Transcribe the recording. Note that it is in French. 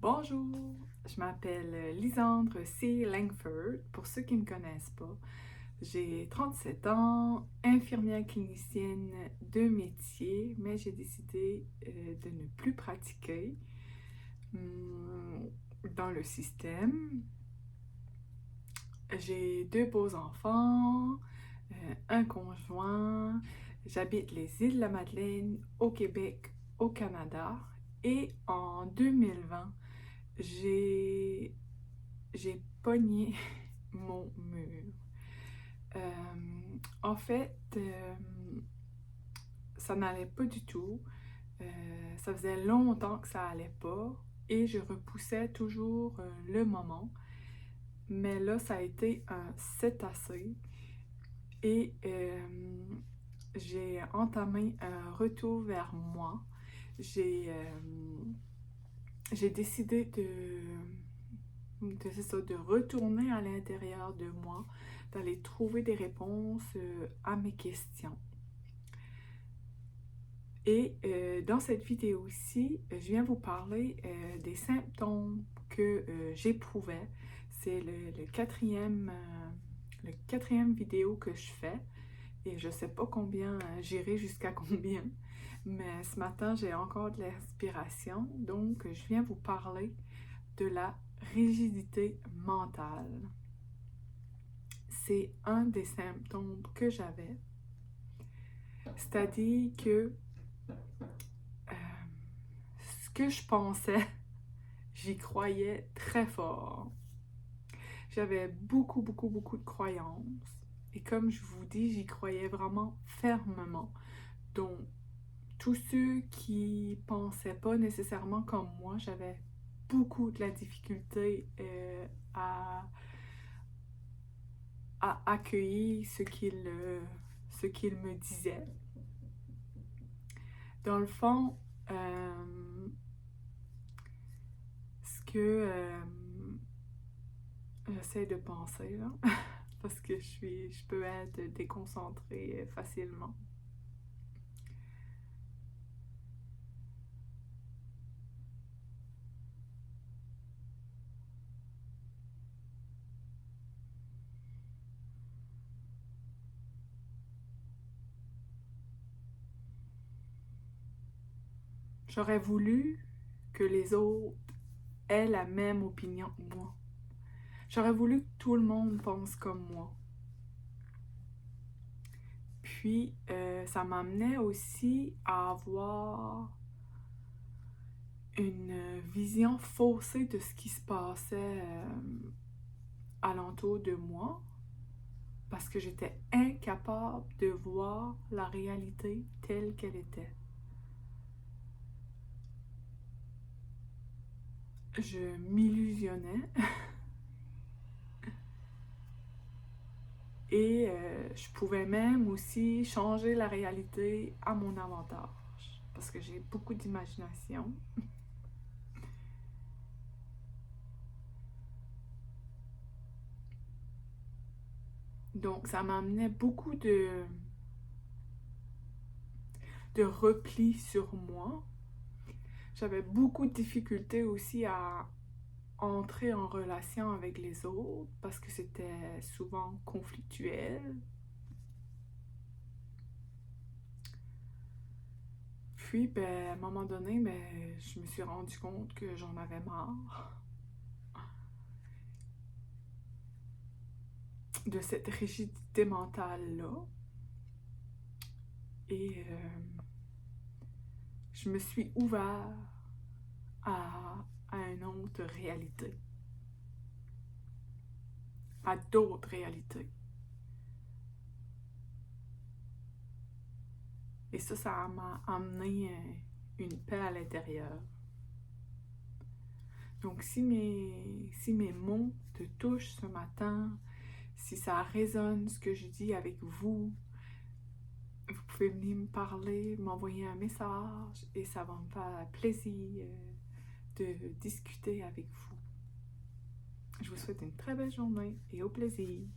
Bonjour, je m'appelle Lisandre C. Langford, pour ceux qui ne me connaissent pas. J'ai 37 ans, infirmière clinicienne de métier, mais j'ai décidé de ne plus pratiquer dans le système. J'ai 2 beaux enfants, un conjoint. J'habite les îles de la Madeleine au Québec, au Canada. Et en 2020, j'ai pogné mon mur. En fait, ça n'allait pas du tout. Ça faisait longtemps que ça allait pas et je repoussais toujours le moment. Mais là, ça a été un cétacé et j'ai entamé un retour vers moi. J'ai décidé de retourner à l'intérieur de moi, d'aller trouver des réponses à mes questions. Et dans cette vidéo-ci, je viens vous parler des symptômes que j'éprouvais. C'est le quatrième vidéo que je fais et je sais pas combien, j'irai jusqu'à combien, mais ce matin j'ai encore de l'inspiration, donc je viens vous parler de la rigidité mentale. C'est un des symptômes que j'avais, c'est-à-dire que ce que je pensais, j'y croyais très fort. J'avais beaucoup de croyances et comme je vous dis, j'y croyais vraiment fermement. Donc, tous ceux qui pensaient pas nécessairement comme moi, j'avais beaucoup de la difficulté à accueillir ce qu'il me disait. Dans le fond, ce que j'essaie de penser là, parce que je peux être déconcentrée facilement. J'aurais voulu que les autres aient la même opinion que moi. J'aurais voulu que tout le monde pense comme moi. Puis, ça m'amenait aussi à avoir une vision faussée de ce qui se passait alentour de moi, parce que j'étais incapable de voir la réalité telle qu'elle était. Je m'illusionnais et je pouvais même aussi changer la réalité à mon avantage, parce que j'ai beaucoup d'imagination. Donc, ça m'amenait beaucoup de repli sur moi. J'avais beaucoup de difficultés aussi à entrer en relation avec les autres parce que c'était souvent conflictuel. Puis, à un moment donné, je me suis rendu compte que j'en avais marre de cette rigidité mentale-là. Et je me suis ouvert à une autre réalité, à d'autres réalités. Et ça m'a amené une paix à l'intérieur. Donc, si mes mots te touchent ce matin, si ça résonne ce que je dis avec vous, vous pouvez venir me parler, m'envoyer un message et ça va me faire plaisir de discuter avec vous. Je vous souhaite une très belle journée et au plaisir.